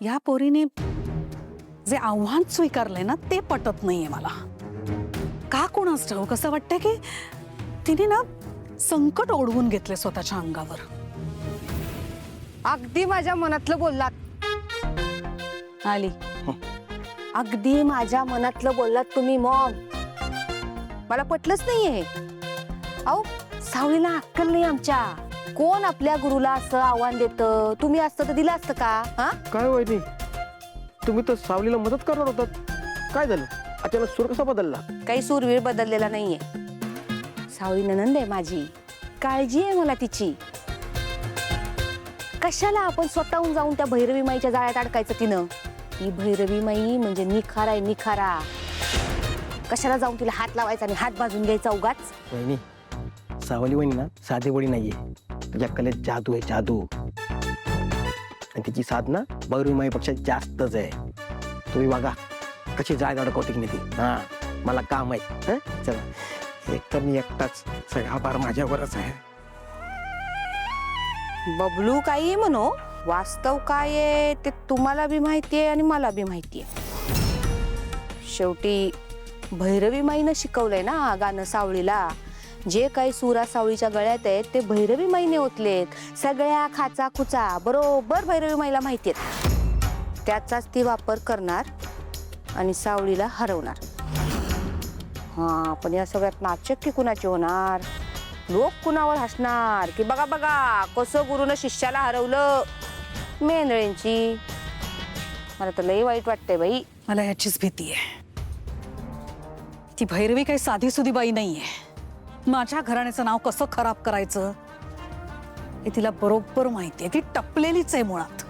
या पोरीने जे आव्हान स्वीकारलंय ना ते पटत नाहीये मला. का कोणास ठाऊक कसं वाटतंय की तिने ना संकट ओढवून घेतले स्वतःच्या अंगावर. अगदी माझ्या मनातलं बोललात. आली अगदी माझ्या मनातलं बोललात तुम्ही मॉम. मला पटलंच नाहीये. अहो सावळीला अक्कल नाही आमच्या. कोण आपल्या गुरुला असं आव्हान देतं? तुम्ही असतं तर दिलं असतं का? हा काय वहिनी, तुम्ही तर सावलीला मदत करणार होतात. काय झालं अचानक सूर कसा बदलला? काही सूरवीर बदललेला नाहीये. सावळी नणंद आहे माझी. काळजी आहे मला तिची. कशाला आपण स्वतःहून जाऊन त्या भैरवी माईच्या जाळ्यात अडकायचं तिनं? ही भैरवी माई म्हणजे निखारा आहे निखारा. कशाला जाऊन तिला हात लावायचा आणि हात भाजून घ्यायचा उगाच? वहिनी, सावली वहिनी ना साधी वडी नाहीये. तुझ्या कलेत जादू आहे, जादू. आणि तिची साधना भैरवी माईपेक्षा जास्तच आहे. तुम्ही बघा कशी जाळ अडकवते की नाही ती. हा मला काम आहे. चला, एक तर मी एकटाच, सगळा भार माझ्यावरच आहे. बबलू काही म्हणो, वास्तव काय आहे ते तुम्हाला बी माहितीये आणि मला बी माहितीये. शेवटी भैरवी माईनं शिकवलंय ना गाणं सावळीला. जे काही सुरा सावळीच्या गळ्यात आहेत ते भैरवी माईने ओतलेत. सगळ्या खाचा खुचा बरोबर भैरवी माईला माहितीयेत. त्याचाच ती वापर करणार आणि सावळीला हरवणार. हा पण या सगळ्यात नाचक्की कुणाची होणार? लोक कुणावर हसणार की बघा बघा कसं गुरुनं शिष्याला हरवलं. मेंढळ्यांची. मला तर लई वाईट वाटतंय बाई. मला ह्याचीच भीती आहे. ती भैरवी काही साधी सुधी बाई नाहीये. माझ्या घराण्याचं नाव कसं खराब करायचं हे तिला बरोबर माहितीये. ती टपलेलीच आहे मुळात.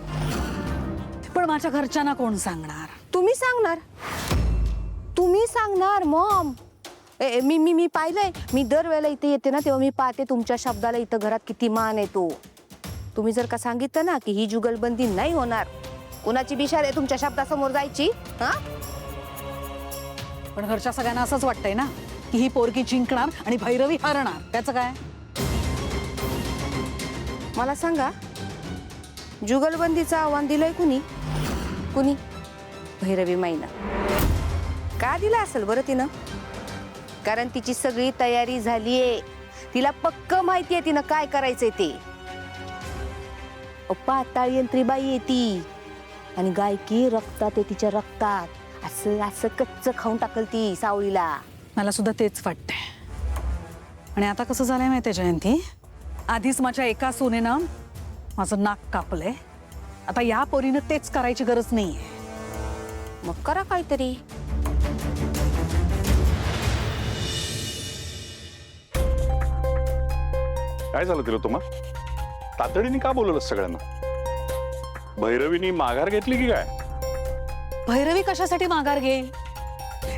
पण माझ्या घरच्यांना कोण सांगणार? तुम्ही सांगणार. तुम्ही सांगणार मॉम. मी पाहिलंय. मी दरवेळेला इथे येते ना तेव्हा मी पाहते तुमच्या शब्दाला इथं घरात किती मान येतो. तुम्ही जर का सांगितलं ना की ही जुगलबंदी नाही होणार, कुणाची बिशार आहे तुमच्या शब्दासमोर जायची? हा पण घरच्या सगळ्यांना असंच वाटतंय ना की ही पोरगी जिंकणार आणि भैरवी हरणार. त्याचं काय? मला सांगा, जुगलबंदीचं आव्हान दिलंय कुणी? कुणी? भैरवी माईनं. का दिलं असेल बरं तिनं? कारण तिची सगळी तयारी झालीये. तिला पक्क माहितीये तिनं काय करायचंय ते. पाताळ यंत्रीबाई आहे ती आणि गायकी रक्तात आहे तिच्या रक्तात. असं असं कच्च खाऊन टाकल ती सावळीला. मला सुद्धा तेच वाटतंय. आणि आता कसं झालंय माहितीये जयंती, आधीच माझ्या एका सुनेनं माझं नाक कापलंय. आता या पोरीनं तेच करायची गरज नाहीये. मग करा काहीतरी. काय झालं तिला तुम्हा? तातडीने का बोलवलं सगळ्यांना? भैरवीनी माघार घेतली की काय? भैरवी कशासाठी माघार घेईल?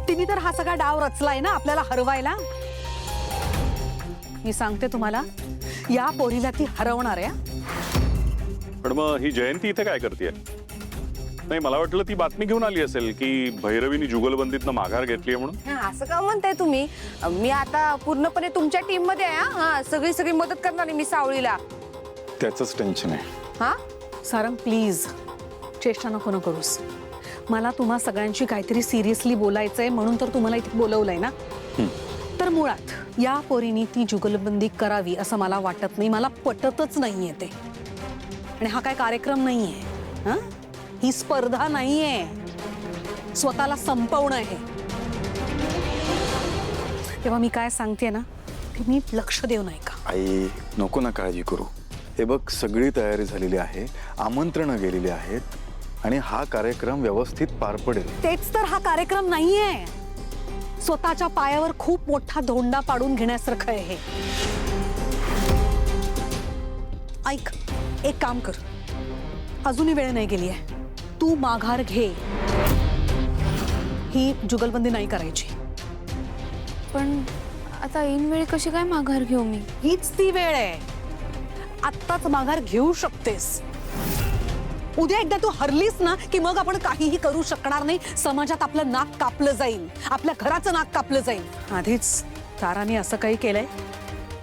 तिने तर हा सगळा डाव रचलाय ना आपल्याला हरवायला. मी सांगते तुम्हाला, या पोरीला ती हरवणार आहे. पण मग ही जयंती इथे काय करतेय? नाही, मला वाटलं ती बातमी घेऊन आली असेल की भैरवीनी जुगलबंदीतनं माघार घेतलीये म्हणून. असं का म्हणताय तुम्ही? मी आता पूर्णपणे तुमच्या टीम मध्ये आहे. हा सगळी मदत करणार आहे मी सावळीला. त्याचंच टेन्शन आहे. हा सारंग प्लीज चेष्टा नको करूस. मला तुम्हा सगळ्यांची काहीतरी सिरियसली बोलायचंय म्हणून तर तुम्हाला इथे बोलवलंय ना. तर मुळात या पोरीनी ती जुगलबंदी करावी असं मला वाटत नाही. मला पटतच नाहीये ते. आणि हा काय कार्यक्रम नाहीये. हा ही स्पर्धा नाहीये. स्वतःला संपवणं आहे. तेव्हा मी काय सांगते ना की मी लक्ष देऊ नये का? आई नको ना काळजी करू. हे बघ सगळी तयारी झालेली आहे, आमंत्रण गेलेली आहेत आणि हा कार्यक्रम व्यवस्थित पार पडेल. तेच तर हा कार्यक्रम नाहीये. स्वतःच्या पायावर खूप मोठा धोंडा पाडून घेण्यासारखं आहे हे. ऐक, एक काम कर, अजूनही वेळ नाही गेली आहे. तू माघार घे. ही जुगलबंदी नाही करायची. पण आता ऐन वेळी कशी काय माघार घेऊ मी? हीच ती वेळ आहे. आत्ताच माघार घेऊ शकतेस. उद्या एकदा तू हरलीस ना की मग आपण काहीही करू शकणार नाही. समाजात आपलं नाक कापलं जाईल, आपल्या घराचं नाक कापलं जाईल. आधीच ताराने असं काही केलंय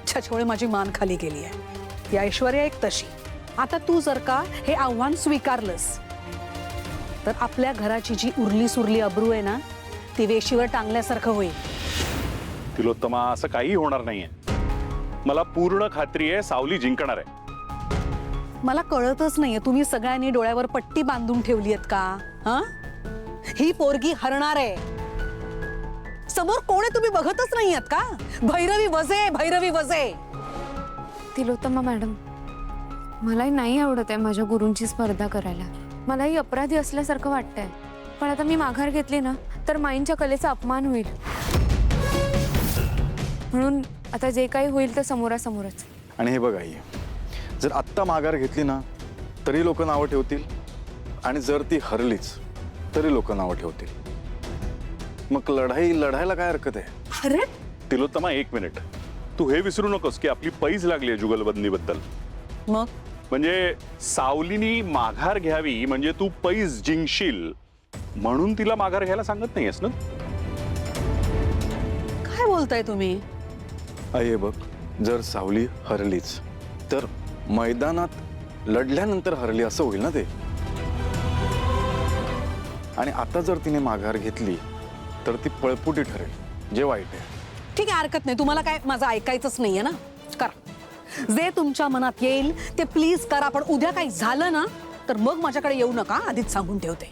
ज्याच्यामुळे माझी मान खाली गेली आहे. या ऐश्वर्या एक तशी. आता तू जर का हे आव्हान स्वीकारलंस तर आपल्या घराची जी उरली सुरली अब्रू आहे ना ती वेशीवर टांगल्यासारखं होईल. तिलोत्तमा, असं काही होणार नाहीये. मला पूर्ण खात्री आहे सावली जिंकणार आहे. मला कळतच नाहीये तुम्ही सगळ्यांनी डोळ्यावर पट्टी बांधून ठेवली आहेत का? हा, ही पोरगी हरणार आहे. समोर कोण आहे तुम्ही बघतच नाही आहात का? भैरवी वजे, भैरवी वजे. तिलोत्तमा मॅडम, मलाही नाही आवडत आहे माझ्या गुरूंची स्पर्धा करायला. मलाही अपराधी असल्यासारखं वाटतंय. पण आता मी माघार घेतली ना तर माईंच्या कलेचा अपमान होईल. म्हणून आता जे काही होईल ते समोरासमोरच. आणि हे बघ आई, जर आत्ता माघार घेतली ना तरी लोक नावं ठेवतील, आणि जर ती हरलीच तरी लोक नावं ठेवतील. मग लढायला काय हरकत आहे? अरे तिलोत्तमा, एक मिनिट. तू हे विसरू नकोस की आपली पैज लागली आहे जुगलबंदीबद्दल. मग म्हणजे सावलीनी माघार घ्यावी म्हणजे तू पैज जिंकशील म्हणून तिला माघार घ्यायला सांगत नाहीयेस ना? काय बोलताय तुम्ही? आई हे बघ, जर सावली हरलीच तर मैदानात लढल्यानंतर हरली असं होईल ना ते. आणि आता जर तिने माघार घेतली तर ती पळपुटी ठरेल, जे वाईट आहे. ठीक आहे, हरकत नाही. तुम्हाला काय माझं ऐकायचंच नाहीये ना? करा जे तुमच्या मनात येईल ते प्लीज करा. पण उद्या काही झालं ना तर मग माझ्याकडे येऊ नका, आधीच सांगून ठेवते.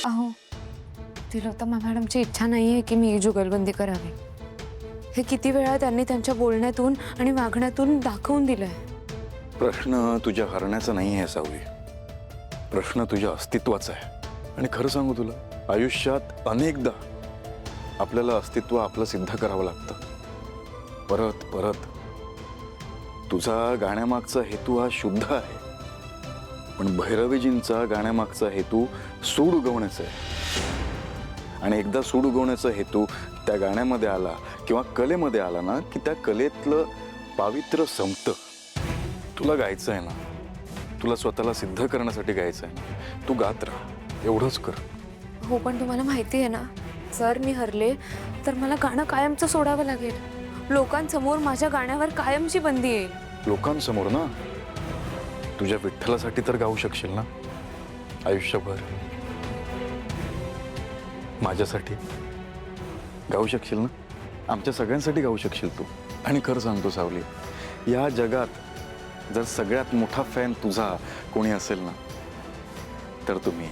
अहो, तिलोत्तमा मॅडमची इच्छा नाही आहे की मी जुगलबंदी करावी. हे किती वेळा त्यांनी त्यांच्या बोलण्यातून आणि वागण्यातून दाखवून दिलंय. प्रश्न तुझ्या हरण्याचा नाही आहे सावली, प्रश्न तुझ्या अस्तित्वाचा आहे. आणि खरं सांगू तुला, आयुष्यात अनेकदा आपल्याला अस्तित्व आपलं सिद्ध करावं लागतं परत परत. तुझा गाण्यामागचा हेतू हा शुद्ध आहे, पण भैरवीजींचा गाण्यामागचा हेतू सूड उगवण्याचा आहे. आणि एकदा सूड उगवण्याचा हेतू त्या गाण्यामध्ये आला किंवा कलेमध्ये आला ना की त्या कलेतलं पावित्र्य संपतं. तुला गायचं आहे ना, तुला स्वतःला सिद्ध करण्यासाठी गायचं आहे ना, तू गात राहा, एवढंच कर. हो, पण तुम्हाला माहिती आहे ना, जर मी हरले तर मला गाणं कायमचं सोडावं लागेल. लोकांसमोर माझ्या गाण्यावर कायमची बंदी येईल. लोकांसमोर ना, तुझ्या विठ्ठलासाठी तर गाऊ शकशील ना आयुष्यभर. माझ्यासाठी गाऊ शकशील ना, आमच्या सगळ्यांसाठी गाऊ शकशील तू. आणि खरं सांगतो सावली, या जगात जर सगळ्यात मोठा फॅन तुझा कोणी असेल ना तर तुम्ही.